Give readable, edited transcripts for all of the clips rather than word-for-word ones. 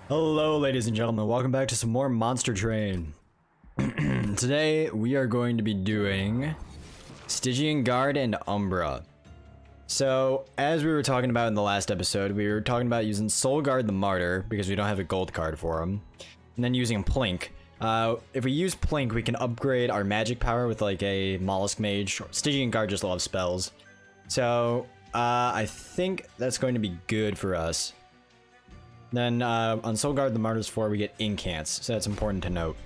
Hello, ladies and gentlemen. Welcome back to some more Monster Train. Today, we are going to be doing Stygian Guard and Umbra. So, as we were talking about in the last episode, we were talking about using Soul Guard the Martyr, because we don't have a gold card for him, and then using Plink. If we use Plink, we can upgrade our magic power with like a Mollusk Mage. Stygian Guard just loves spells. So, I think that's going to be good for us. Then on Soul Guard the Martyr's 4 we get Incants, so that's important to note.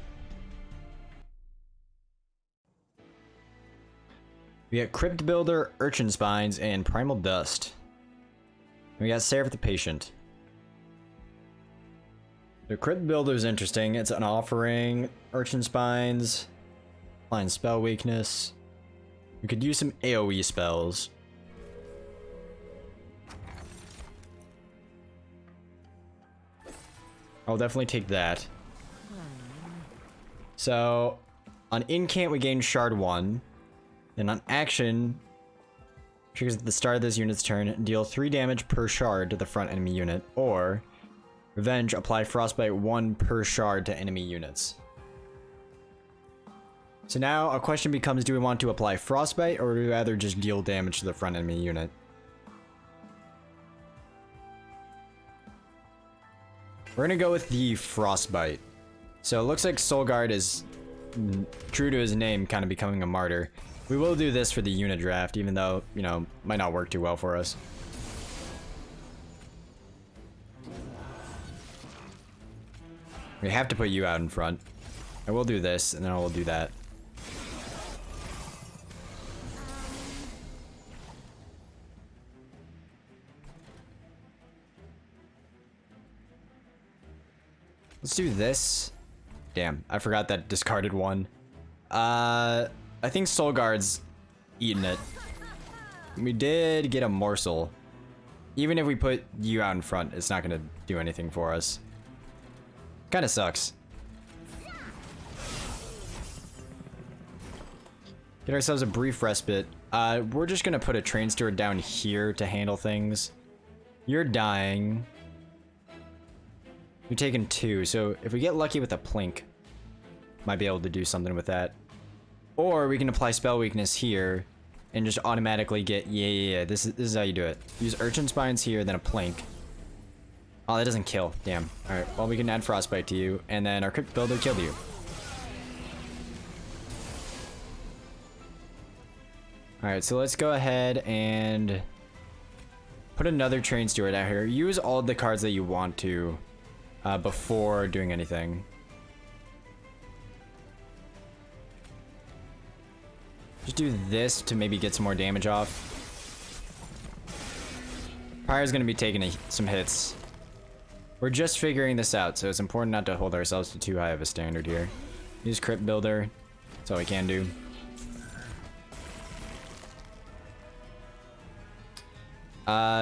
We got Crypt Builder, Urchin Spines, and Primal Dust. And we got Seraph the Patient. The Crypt Builder is interesting. It's an offering, Urchin Spines, applying spell weakness. We could use some AoE spells. I'll definitely take that. So, on Incant we gain Shard 1. Then on Action, triggers at the start of this unit's turn, deal 3 damage per shard to the front enemy unit. Or, Revenge, apply Frostbite 1 per shard to enemy units. So now, a question becomes, do we want to apply Frostbite, or do we rather just deal damage to the front enemy unit? We're gonna go with the Frostbite. So it looks like Soul Guard is, true to his name, kind of becoming a martyr. We will do this for the unit draft, even though, you know, might not work too well for us. We have to put you out in front. I will do this, and then I will do that. Let's do this. Damn, I forgot that discarded one. I think Soul Guard's eating it. We did get a morsel. Even if we put you out in front, it's not gonna do anything for us. Kinda sucks. Get ourselves a brief respite. We're just gonna put a train steward down here to handle things. You're dying. You're taking 2, so if we get lucky with a Plink, might be able to do something with that. Or we can apply spell weakness here and just automatically get, yeah, this is how you do it. Use Urchin Spines here, then a Plink. Oh, that doesn't kill, damn. Alright, well we can add Frostbite to you, and then our Crypt Builder killed you. Alright, so let's go ahead and put another Train Steward out here. Use all the cards that you want to. Before doing anything. Just do this to maybe get some more damage off. Pyre's gonna be taking some hits. We're just figuring this out, so it's important not to hold ourselves to too high of a standard here. Use Crypt Builder. That's all we can do.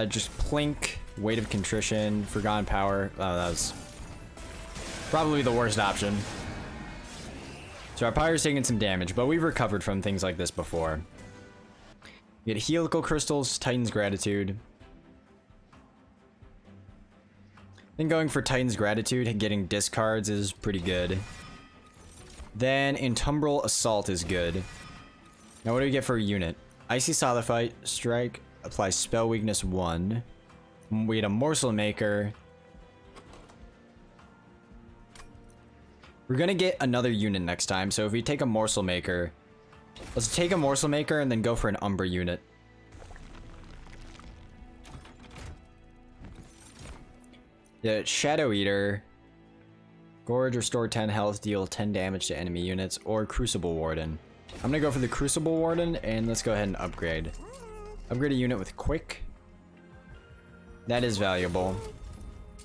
Just Plink, Weight of Contrition, Forgotten Power. Oh, that was probably the worst option. So our Pyre's taking some damage, but we've recovered from things like this before. We get Helical Crystals, Titan's Gratitude. Then going for Titan's Gratitude, getting discards is pretty good. Then Intumbral Assault is good. Now what do we get for a unit? Icy Solidify, Strike, apply Spell Weakness 1. We get a Morsel Maker. We're gonna get another unit next time, so if we take a Morsel Maker, let's take a Morsel Maker and then go for an Umbra unit. Yeah, Shadow Eater. Gorge, restore 10 health, deal 10 damage to enemy units, or Crucible Warden. I'm gonna go for the Crucible Warden, and let's go ahead and upgrade. Upgrade a unit with Quick. That is valuable.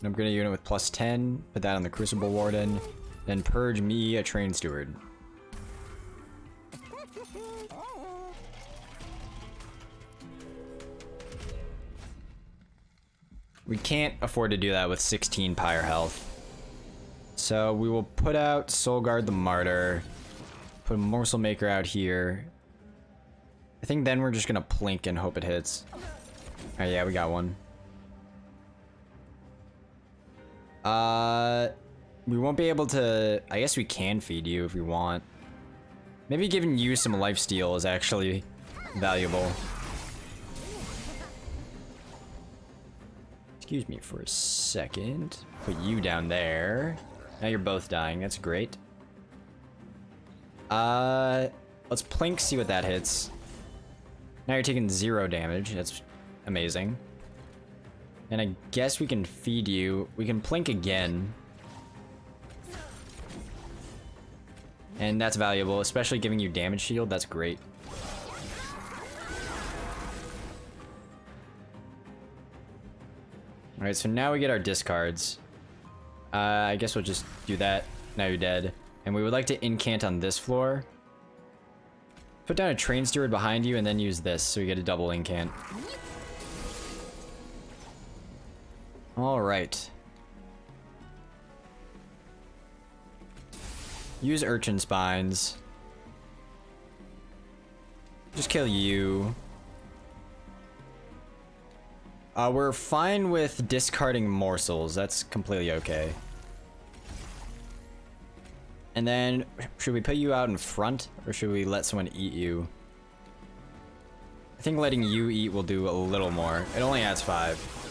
Upgrade a unit with plus 10, put that on the Crucible Warden. Then purge me a Train Steward. We can't afford to do that with 16 Pyre health. So we will put out Soul Guard the Martyr. Put a Morsel Maker out here. I think then we're just gonna Plink and hope it hits. Oh yeah, we got one. We won't be able to... I guess we can feed you if we want. Maybe giving you some lifesteal is actually valuable. Excuse me for a second. Put you down there. Now you're both dying. That's great. Let's plink, see what that hits. Now you're taking 0 damage. That's amazing. And I guess we can feed you. We can plink again. And that's valuable, especially giving you damage shield. That's great. Alright, so now we get our discards. I guess we'll just do that. Now you're dead. And we would like to incant on this floor. Put down a train steward behind you and then use this so we get a double incant. Alright. Use urchin spines. Just kill you. We're fine with discarding morsels. That's completely okay. And then, should we put you out in front, or should we let someone eat you? I think letting you eat will do a little more. It only adds 5.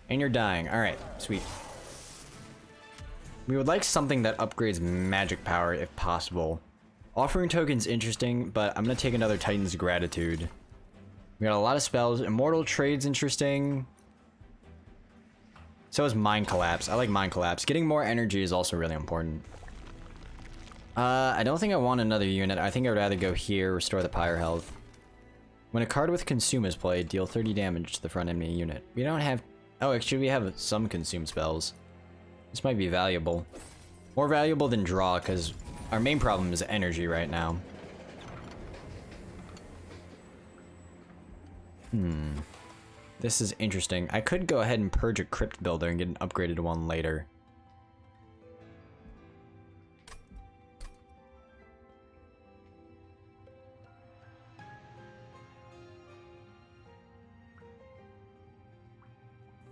And you're dying. Alright, sweet. We would like something that upgrades magic power if possible. Offering token's interesting, but I'm gonna take another Titan's Gratitude. We got a lot of spells. Immortal Trade's interesting. So is Mind Collapse. I like Mind Collapse. Getting more energy is also really important. I don't think I want another unit. I think I would rather go here, restore the Pyre health. When a card with Consume is played, deal 30 damage to the front enemy unit. We don't have... Oh, actually we have some Consume spells. This might be valuable. More valuable than Draw, because our main problem is energy right now. This is interesting. I could go ahead and purge a Crypt Builder and get an upgraded one later.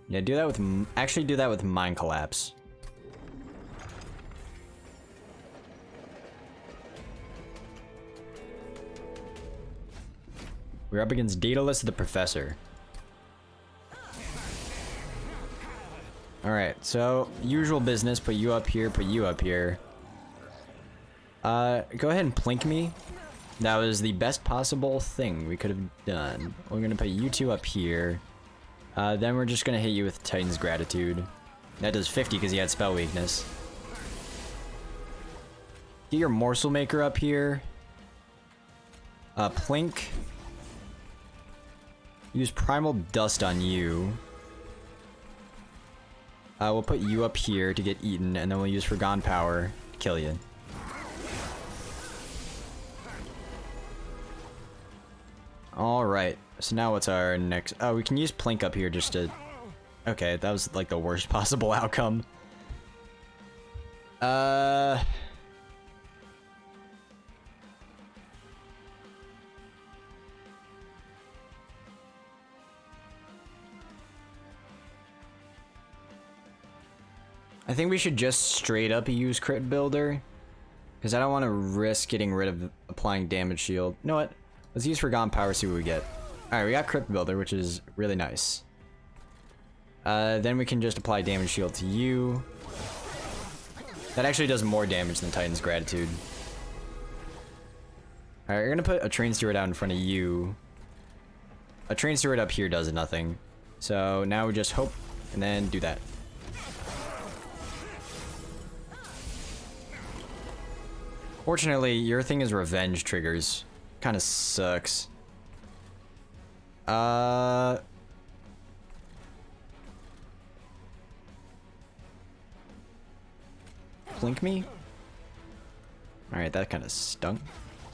Yeah, do that with... Actually, do that with Mind Collapse. We're up against Daedalus the Professor. Alright, so usual business, put you up here, put you up here. Go ahead and plink me. That was the best possible thing we could have done. We're gonna put you two up here. Then we're just gonna hit you with Titan's Gratitude. That does 50 because he had spell weakness. Get your Morsel Maker up here. Plink. Use Primal Dust on you. We'll put you up here to get eaten, and then we'll use Forgone Power to kill you. Alright, so now what's our next... Oh, we can use Plink up here just to... Okay, that was like the worst possible outcome. I think we should just straight up use Crypt Builder, because I don't want to risk getting rid of applying damage shield. You know what? Let's use Forgone Power, see what we get. Alright, we got Crypt Builder, which is really nice. Then we can just apply damage shield to you. That actually does more damage than Titan's Gratitude. Alright, we're gonna put a Train Steward out in front of you. A Train Steward up here does nothing. So now we just hope, and then do that. Fortunately, your thing is revenge triggers. Kind of sucks. Plink me? Alright, that kind of stunk.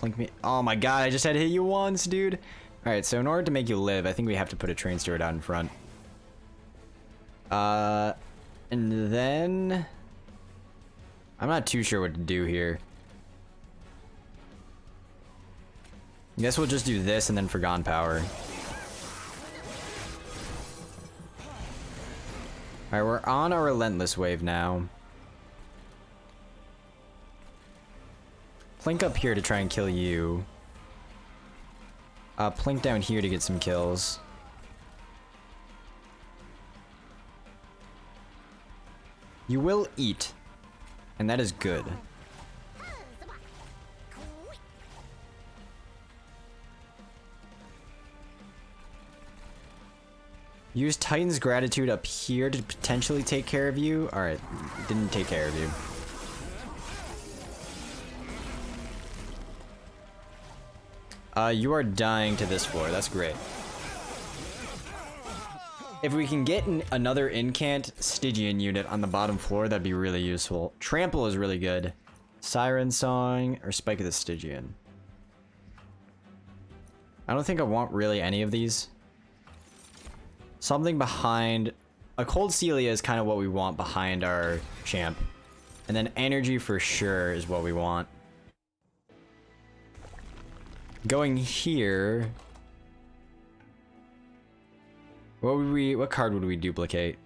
Plink me. Oh my god, I just had to hit you once, dude. Alright, so in order to make you live, I think we have to put a Train Steward out in front. And then... I'm not too sure what to do here. I guess we'll just do this and then Forgotten Power. Alright, we're on a Relentless wave now. Plink up here to try and kill you. Plink down here to get some kills. You will eat, and that is good. Use Titan's Gratitude up here to potentially take care of you. Alright, didn't take care of you. You are dying to this floor. That's great. If we can get another incant Stygian unit on the bottom floor, that'd be really useful. Trample is really good. Siren Song or Spike of the Stygian. I don't think I want really any of these. Something behind... A Cold Celia is kind of what we want behind our champ. And then energy for sure is what we want. Going here... What card would we duplicate?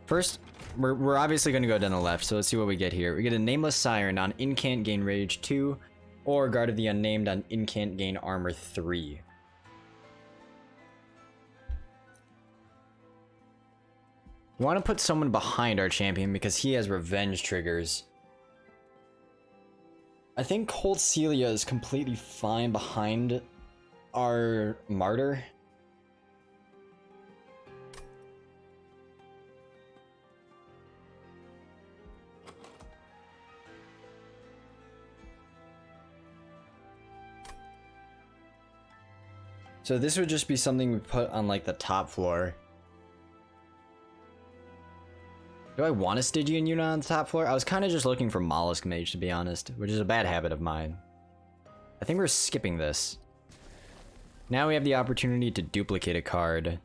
First, we're obviously going to go down the left, so let's see what we get here. We get a Nameless Siren on Incant, gain Rage 2, or Guard of the Unnamed on Incant, gain Armor 3. We want to put someone behind our champion because he has revenge triggers. I think Cold Celia is completely fine behind our Martyr. So this would just be something we put on like the top floor. Do I want a Stygian unit on the top floor? I was kind of just looking for Mollusk Mage, to be honest, which is a bad habit of mine. I think we're skipping this. Now we have the opportunity to duplicate a card.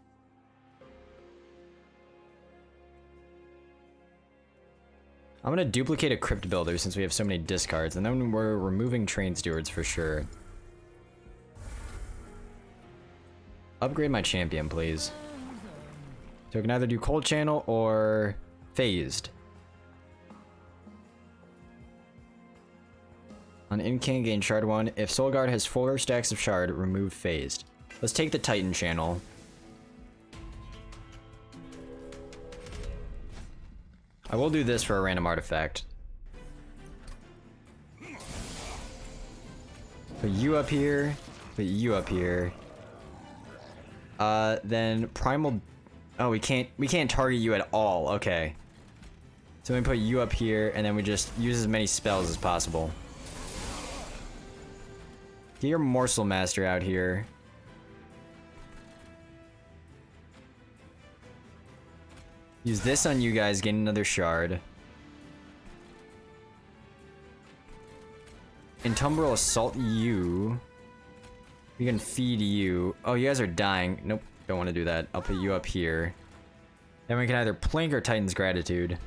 I'm going to duplicate a Crypt Builder since we have so many discards, and then we're removing Train Stewards for sure. Upgrade my champion, please. So we can either do Cold Channel or Phased. On Incant, gain Shard 1. If Soul Guard has 4 stacks of Shard, remove Phased. Let's take the Titan channel. I will do this for a random artifact. Put you up here. Put you up here. Then Primal... Oh, we can't target you at all. Okay. So we put you up here, and then we just use as many spells as possible. Get your Morsel Master out here. Use this on you guys, gain another shard. Entumbral Assault you. We can feed you. Oh, you guys are dying. Nope, don't want to do that. I'll put you up here. Then we can either Plink or Titan's Gratitude.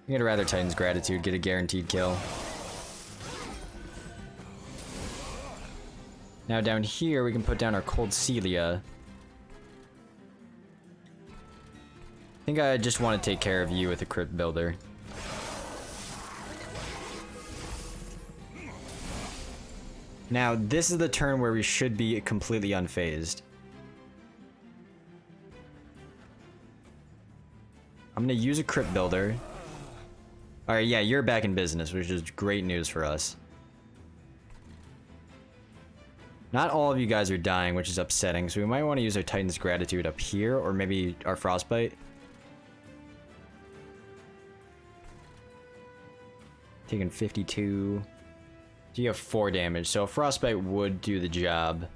I'd rather Titan's Gratitude, get a guaranteed kill. Now down here, we can put down our Cold Celia. I think I just want to take care of you with a Crypt Builder. Now, this is the turn where we should be completely unfazed. I'm gonna use a Crypt Builder. Alright, yeah, you're back in business, which is great news for us. Not all of you guys are dying, which is upsetting, so we might want to use our Titan's Gratitude up here, or maybe our Frostbite. Taking 52. So you have 4 damage, so a Frostbite would do the job.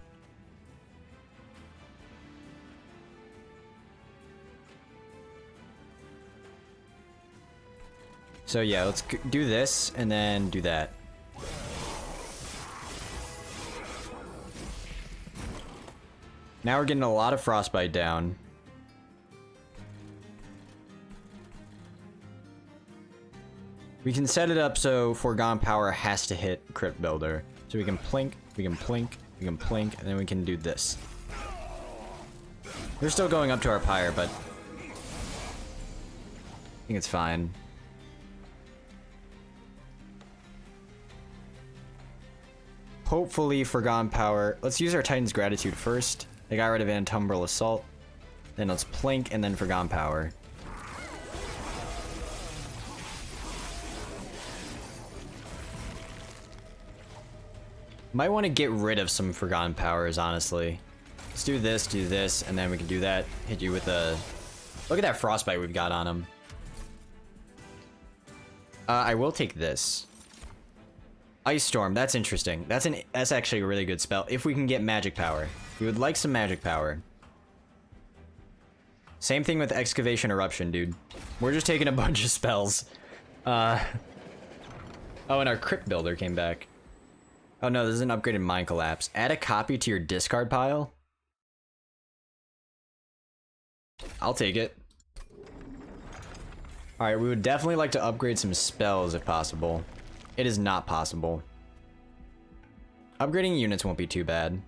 So yeah, let's do this, and then do that. Now we're getting a lot of Frostbite down. We can set it up so Foregone Power has to hit Crypt Builder. So we can plink, we can plink, we can plink, and then we can do this. We're still going up to our Pyre, but I think it's fine. Hopefully Foregone Power. Let's use our Titan's Gratitude first. They got rid of Antumbral Assault. Then let's plink and then Foregone Power. Might want to get rid of some Foregone Powers, honestly. Let's do this, and then we can do that. Hit you with a... Look at that Frostbite we've got on him. I will take this. Ice Storm, that's interesting. That's actually a really good spell, if we can get magic power. We would like some magic power. Same thing with Excavation Eruption, dude. We're just taking a bunch of spells. Oh, and our Crypt Builder came back. Oh no, this is an upgraded Mind Collapse. Add a copy to your discard pile. I'll take it. Alright, we would definitely like to upgrade some spells if possible. It is not possible. Upgrading units won't be too bad.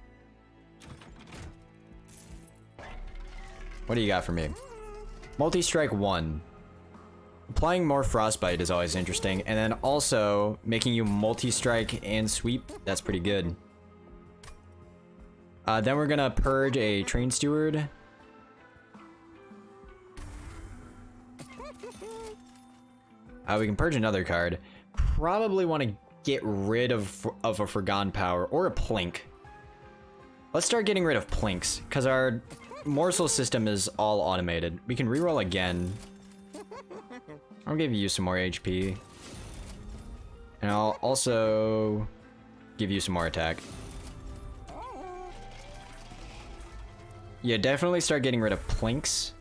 What do you got for me? Multi-strike 1. Applying more Frostbite is always interesting, and then also making you multi-strike and sweep, that's pretty good. Then we're gonna purge a Train Steward. We can purge another card. Probably want to get rid of a Foregone Power or a Plink. Let's start getting rid of Plinks, because our morsel system is all automated. We can reroll again. I'll give you some more HP. And I'll also give you some more attack. Yeah, definitely start getting rid of Plinks.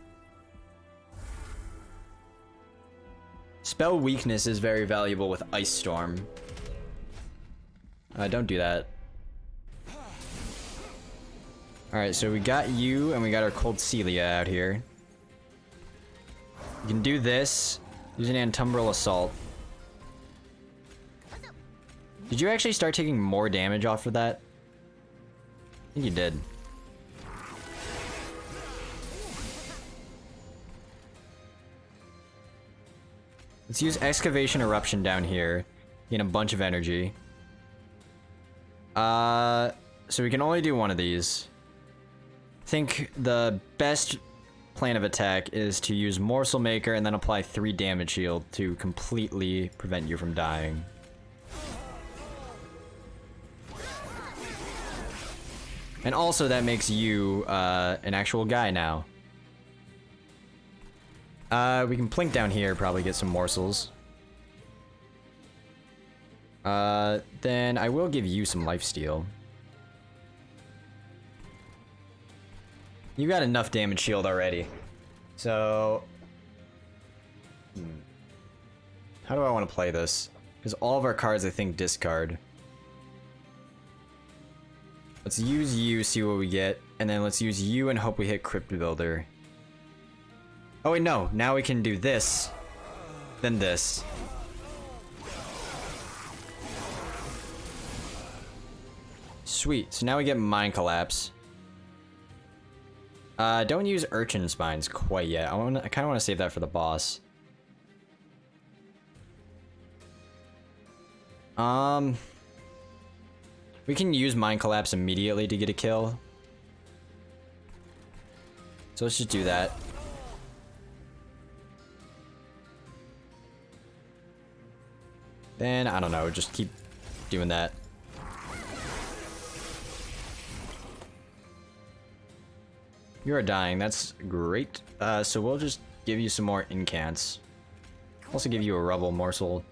Spell weakness is very valuable with Ice Storm. Don't do that. Alright, so we got you, and we got our Cold Celia out here. You can do this. Use an Antumbral Assault. Did you actually start taking more damage off of that? I think you did. Let's use Excavation Eruption down here. Gain a bunch of energy. So we can only do one of these. I think the best plan of attack is to use Morsel Maker and then apply 3 damage shield to completely prevent you from dying. And also that makes you an actual guy now. We can plink down here, probably get some morsels. Then I will give you some lifesteal. You got enough damage shield already. So... How do I want to play this? Because all of our cards, I think, discard. Let's use you, see what we get. And then let's use you and hope we hit Crypt Builder. Oh wait, no. Now we can do this. Then this. Sweet. So now we get Mind Collapse. Don't use Urchin Spines quite yet. I kind of want to save that for the boss. We can use Mind Collapse immediately to get a kill. So let's just do that. Then, I don't know, just keep doing that. You are dying, that's great. So we'll just give you some more incants. Also give you a Rubble Morsel.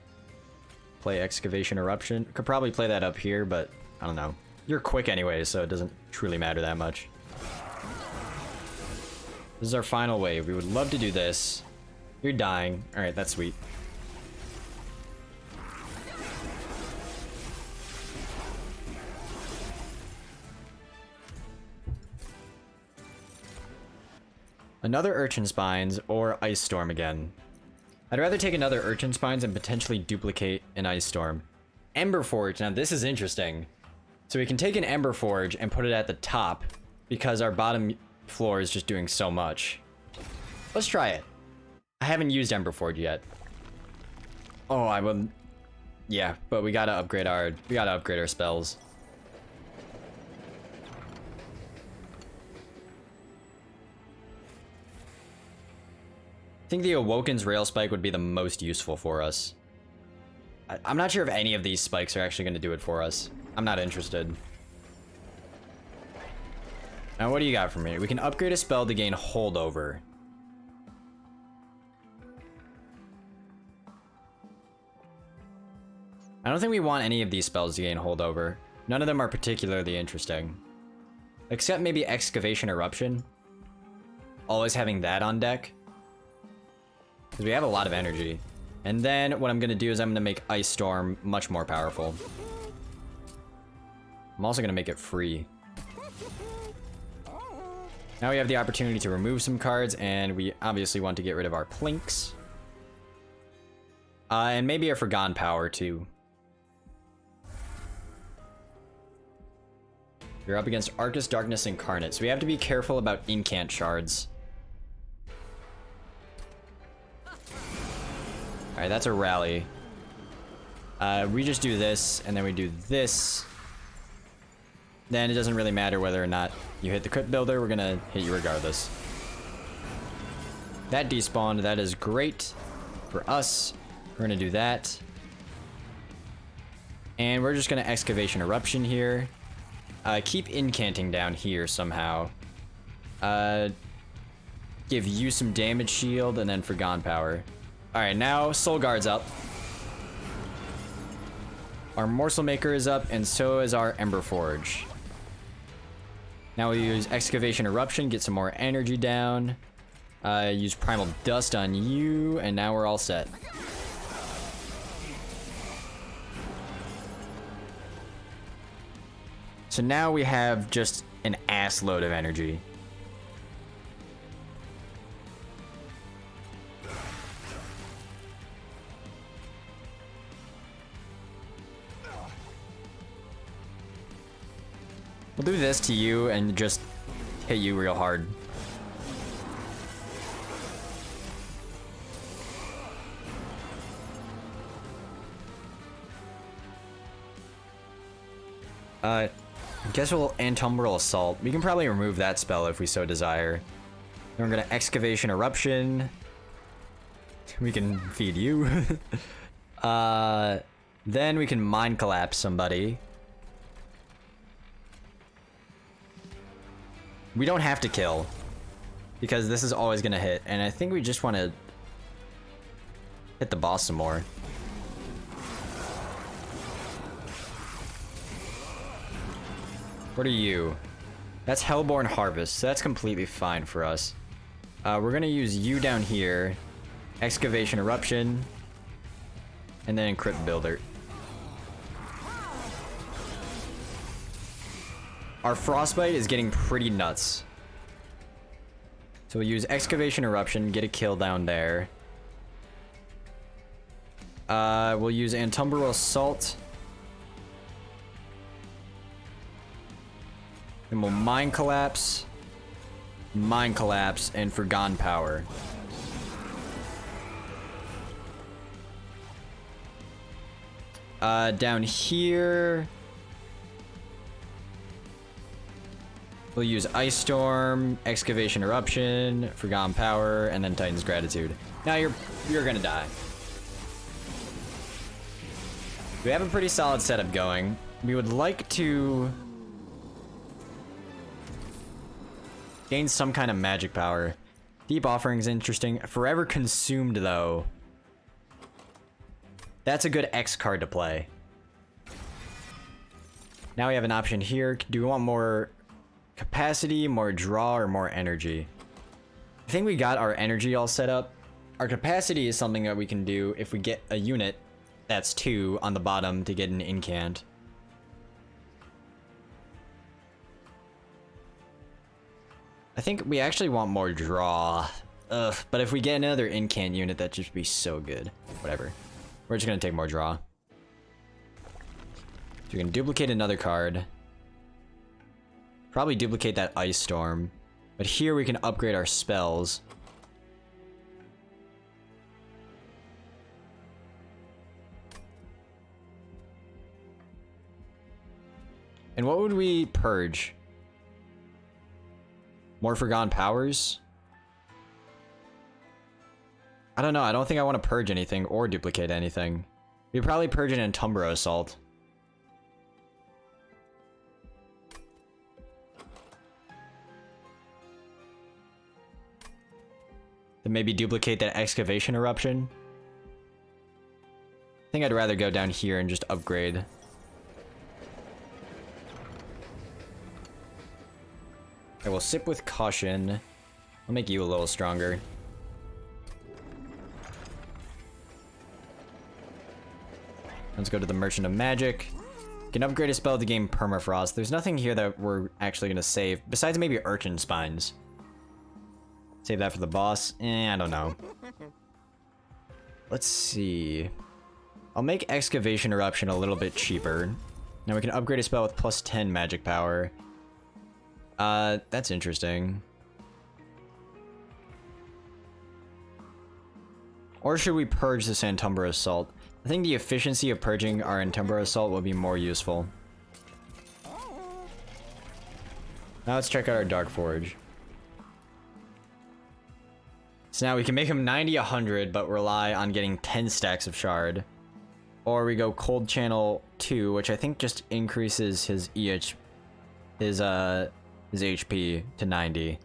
Play Excavation Eruption. Could probably play that up here, but I don't know. You're quick anyway, so it doesn't truly matter that much. This is our final wave. We would love to do this. You're dying. Alright, that's sweet. Another Urchin Spines or Ice Storm again. I'd rather take another Urchin Spines and potentially duplicate an Ice Storm. Ember Forge, now this is interesting. So we can take an Ember Forge and put it at the top because our bottom floor is just doing so much. Let's try it. I haven't used Ember Forge yet. Oh, I would... Yeah, but we gotta upgrade our spells. I think the Awoken's Rail Spike would be the most useful for us. I'm not sure if any of these spikes are actually going to do it for us. I'm not interested. Now, what do you got for me? We can upgrade a spell to gain holdover. I don't think we want any of these spells to gain holdover. None of them are particularly interesting. Except maybe Excavation Eruption. Always having that on deck. Because we have a lot of energy. And then what I'm going to do is I'm going to make Ice Storm much more powerful. I'm also going to make it free. Now we have the opportunity to remove some cards, and we obviously want to get rid of our Plinks. And maybe a Forgone Power too. You're up against Arcus Darkness Incarnate, so we have to be careful about incant shards. Alright, that's a rally. We just do this, and then we do this. Then it doesn't really matter whether or not you hit the Crypt Builder, we're gonna hit you regardless. That despawned, that is great for us. We're gonna do that. And we're just gonna Excavation Eruption here. Keep incanting down here somehow. Give you some damage shield, and then Forgone Power. Alright, now Soul Guard's up. Our Morsel Maker is up, and so is our Ember Forge. Now we use Excavation Eruption, get some more energy down. Use Primal Dust on you, and now we're all set. So now we have just an ass load of energy. We'll do this to you and just hit you real hard. I guess we'll Antumbral Assault. We can probably remove that spell if we so desire. Then we're gonna Excavation Eruption. We can feed you. Then we can Mind Collapse somebody. We don't have to kill, because this is always gonna hit, and I think we just want to hit the boss some more. What are you? That's Hellborn Harvest, so that's completely fine for us. We're gonna use you down here, Excavation Eruption, and then Crypt Builder. Our Frostbite is getting pretty nuts. So we'll use Excavation Eruption, get a kill down there. We'll use Antumbral Assault. Then we'll Mind Collapse, and Forgone Power. Down here... we'll use Ice Storm, Excavation Eruption, Forgone Power, and then Titan's Gratitude. Now you're gonna die. We have a pretty solid setup going. We would like to gain some kind of magic power. Deep Offering's interesting. Forever Consumed, though. That's a good X card to play. Now we have an option here. Do we want more capacity, more draw, or more energy? I think we got our energy all set up. Our capacity is something that we can do if we get a unit that's 2 on the bottom to get an incant. I think we actually want more draw. Ugh, but if we get another incant unit, that'd just be so good. Whatever. We're just gonna take more draw. So we can duplicate another card. Probably duplicate that Ice Storm. But here we can upgrade our spells. And what would we purge? More Forgotten Powers? I don't know, I don't think I want to purge anything or duplicate anything. We'd probably purge an Entumbra Assault. Then maybe duplicate that Excavation Eruption. I think I'd rather go down here and just upgrade. I will sip with caution. I'll make you a little stronger. Let's go to the Merchant of Magic. You can upgrade a spell to gain Permafrost. There's nothing here that we're actually going to save, besides maybe Urchin Spines. Save that for the boss. I don't know. Let's see. I'll make Excavation Eruption a little bit cheaper. Now we can upgrade a spell with plus 10 magic power. That's interesting. Or should we purge this Entumbra Assault? I think the efficiency of purging our Entumbra Assault will be more useful. Now let's check out our Dark Forge. So now we can make him 90, 100, but rely on getting 10 stacks of Shard. Or we go Cold Channel 2, which I think just increases his his HP to 90.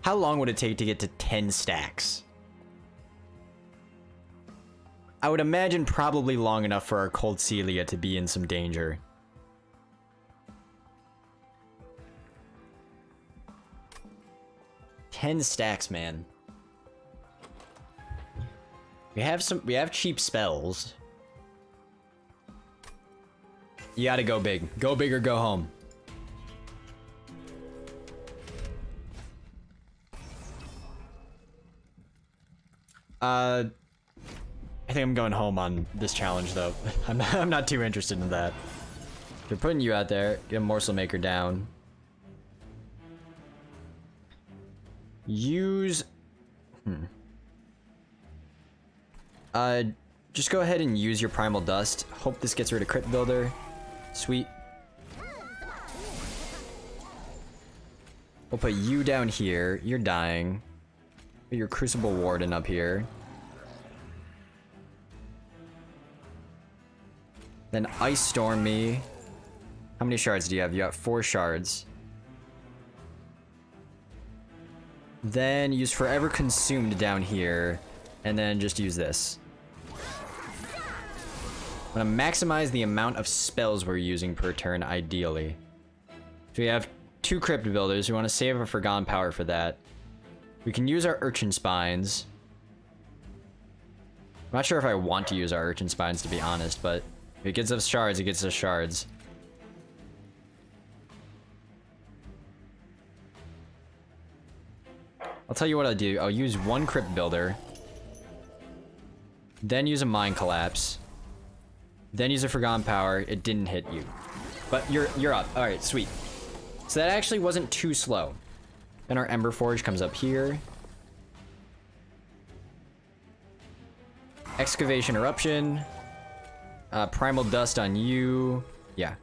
How long would it take to get to 10 stacks? I would imagine probably long enough for our Cold Celia to be in some danger. Ten stacks, man. We have cheap spells. You gotta go big. Go big or go home. I think I'm going home on this challenge, though. I'm not too interested in that. They're putting you out there. Get a Morsel Maker down. Use... just go ahead and use your Primal Dust. Hope this gets rid of Crypt Builder. Sweet. We'll put you down here. You're dying. Put your Crucible Warden up here. Then Ice Storm me. How many shards do you have? You have 4 shards. Then use Forever Consumed down here. And then just use this. I'm gonna maximize the amount of spells we're using per turn, ideally. So we have 2 Crypt Builders. We want to save a Forgotten Power for that. We can use our Urchin Spines. I'm not sure if I want to use our Urchin Spines, to be honest, but if it gets us shards, it gets us shards. I'll tell you what I'll do. I'll use 1 Crypt Builder. Then use a Mind Collapse. Then use a Forgotten Power. It didn't hit you. But you're up. Alright, sweet. So that actually wasn't too slow. Then our Ember Forge comes up here. Excavation Eruption. Primal Dust on you. Yeah.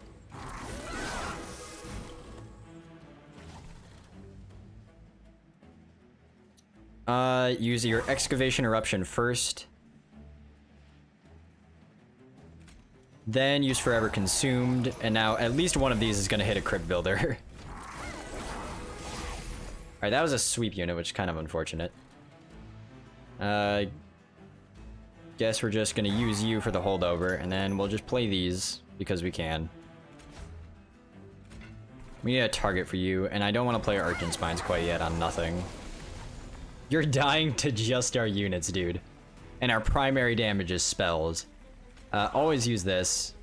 Use your Excavation Eruption first. Then use Forever Consumed. And now at least one of these is going to hit a Crypt Builder. Alright, that was a sweep unit, which is kind of unfortunate. Guess we're just gonna use you for the holdover, and then we'll just play these, because we can. We need a target for you, and I don't want to play Urchin Spines quite yet on nothing. You're dying to just our units, dude. And our primary damage is spells. Always use this.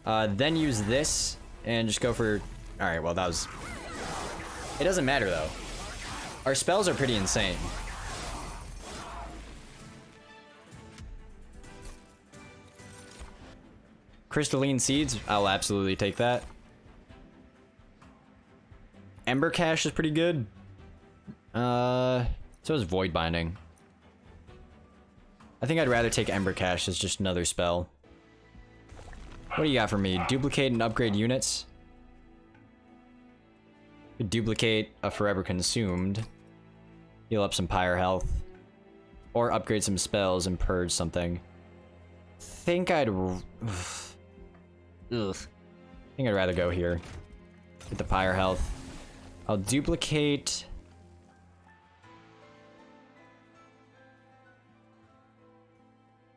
Then use this, and just go for... Alright, well that was... It doesn't matter though. Our spells are pretty insane. Crystalline Seeds, I'll absolutely take that. Ember Cache is pretty good. So is Void Binding. I think I'd rather take Ember Cache as just another spell. What do you got for me? Duplicate and upgrade units. Duplicate a Forever Consumed. Heal up some Pyre health. Or upgrade some spells and purge something. Think I'd... Ugh. I think I'd rather go here. Get the Pyre health. I'll duplicate...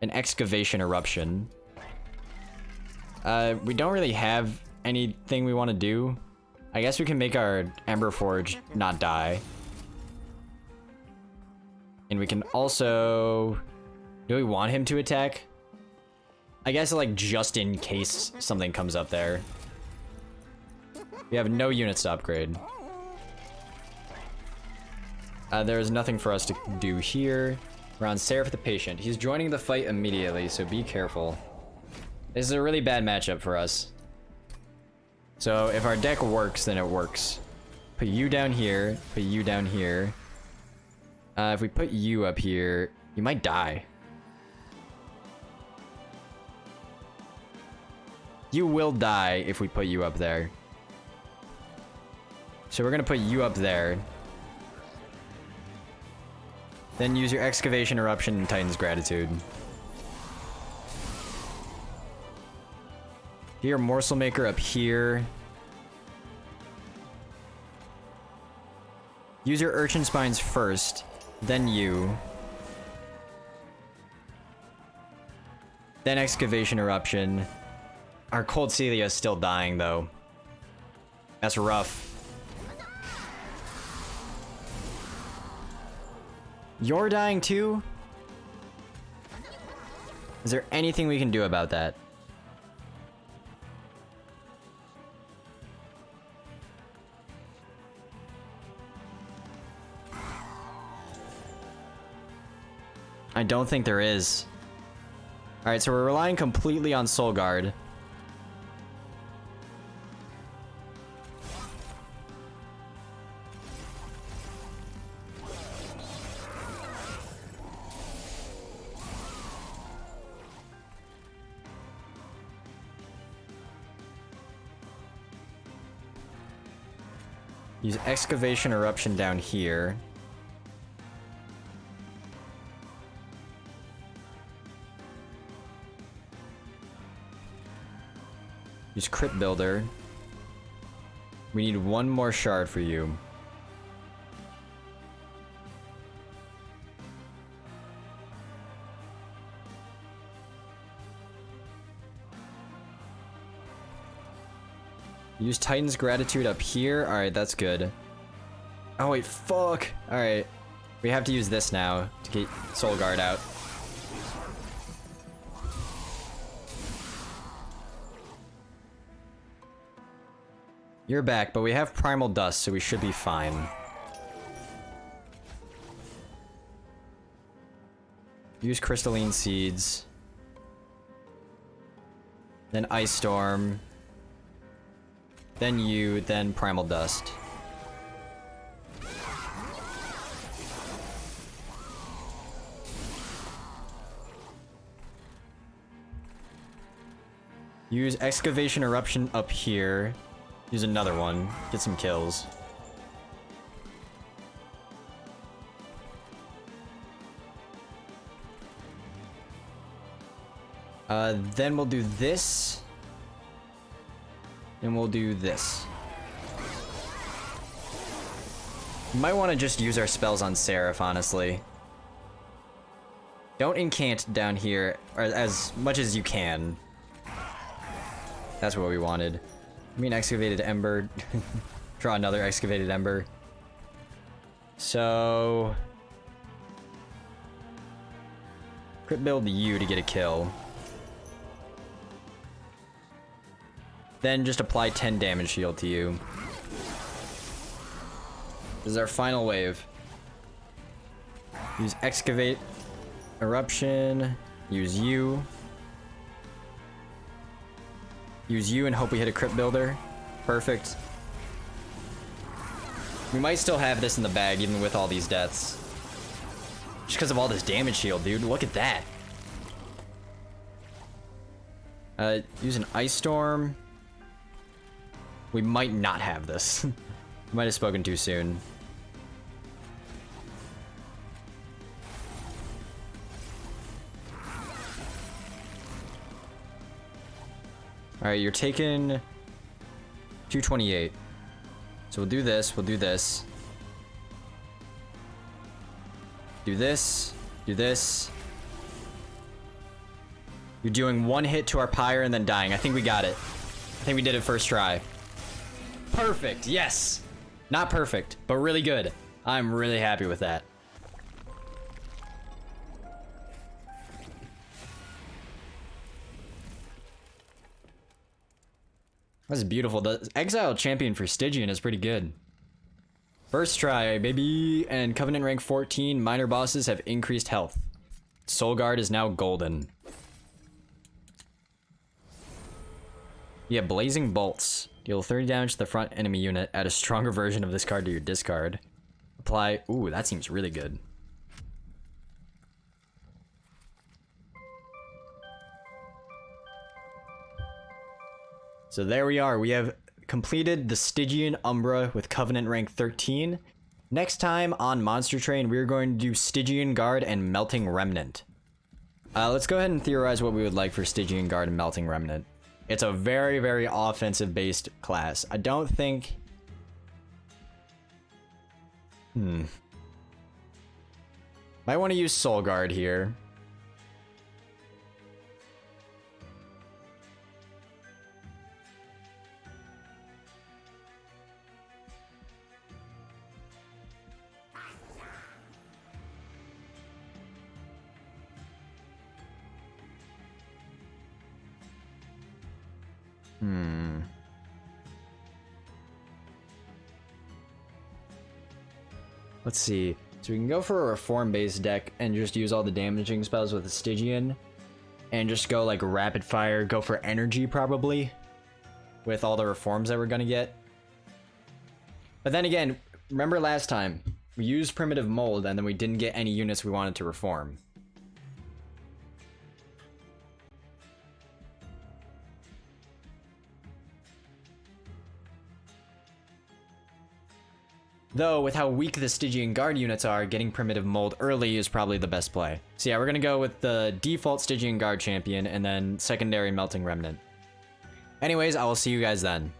an Excavation Eruption. We don't really have anything we want to do. I guess we can make our Ember Forge not die. And we can also... Do we want him to attack? I guess like just in case something comes up there. We have no units to upgrade. There's nothing for us to do here. We're on Seraph the Patient. He's joining the fight immediately, so be careful. This is a really bad matchup for us. So if our deck works, then it works. Put you down here, put you down here. If we put you up here, you might die. You will die if we put you up there. So we're gonna put you up there. Then use your Excavation Eruption and Titan's Gratitude. Your Morsel Maker up here. Use your Urchin Spines first, then you. Then Excavation Eruption. Our Cold Celia is still dying though. That's rough. You're dying too? Is there anything we can do about that? I don't think there is. Alright, so we're relying completely on Soul Guard. Use Excavation Eruption down here. Use Crypt Builder. We need one more shard for you. Use Titan's Gratitude up here. Alright, that's good. Oh wait, fuck! Alright. We have to use this now to get Soul Guard out. You're back, but we have Primal Dust, so we should be fine. Use Crystalline Seeds. Then Ice Storm. Then you, then Primal Dust. Use Excavation Eruption up here. Use another one. Get some kills. Then we'll do this. And we'll do this. You might want to just use our spells on Seraph, honestly. Don't incant down here, or as much as you can. That's what we wanted. I mean, Excavated Ember. Draw another Excavated Ember. So... Crit build you to get a kill. Then just apply 10 damage shield to you. This is our final wave. Use Excavate, Eruption, use you. Use you and hope we hit a Crypt Builder. Perfect. We might still have this in the bag even with all these deaths. Just because of all this damage shield, dude. Look at that. Use an Ice Storm. We might not have this. Might have spoken too soon. Alright, you're taking 228. So we'll do this, we'll do this. Do this, do this. You're doing one hit to our pyre and then dying. I think we got it. I think we did it first try. Perfect, yes! Not perfect, but really good. I'm really happy with that. That's beautiful. The Exile Champion for Stygian is pretty good. First try, baby. And Covenant rank 14, minor bosses have increased health. Soul Guard is now golden. Yeah, Blazing Bolts. Deal 30 damage to the front enemy unit. Add a stronger version of this card to your discard. Apply. Ooh, that seems really good. So there we are. We have completed the Stygian Umbra with Covenant rank 13. Next time on Monster Train, we're going to do Stygian Guard and Melting Remnant. Let's go ahead and theorize what we would like for Stygian Guard and Melting Remnant. It's a very, very offensive-based class. I don't think... Might want to use Soul Guard here. Let's see. So we can go for a Reform-based deck and just use all the damaging spells with the Stygian. And just go like rapid fire, go for energy probably. With all the reforms that we're gonna get. But then again, remember last time, we used Primitive Mold and then we didn't get any units we wanted to reform. Though, with how weak the Stygian Guard units are, getting Primitive Mold early is probably the best play. So yeah, we're gonna go with the default Stygian Guard champion and then secondary Melting Remnant. Anyways, I will see you guys then.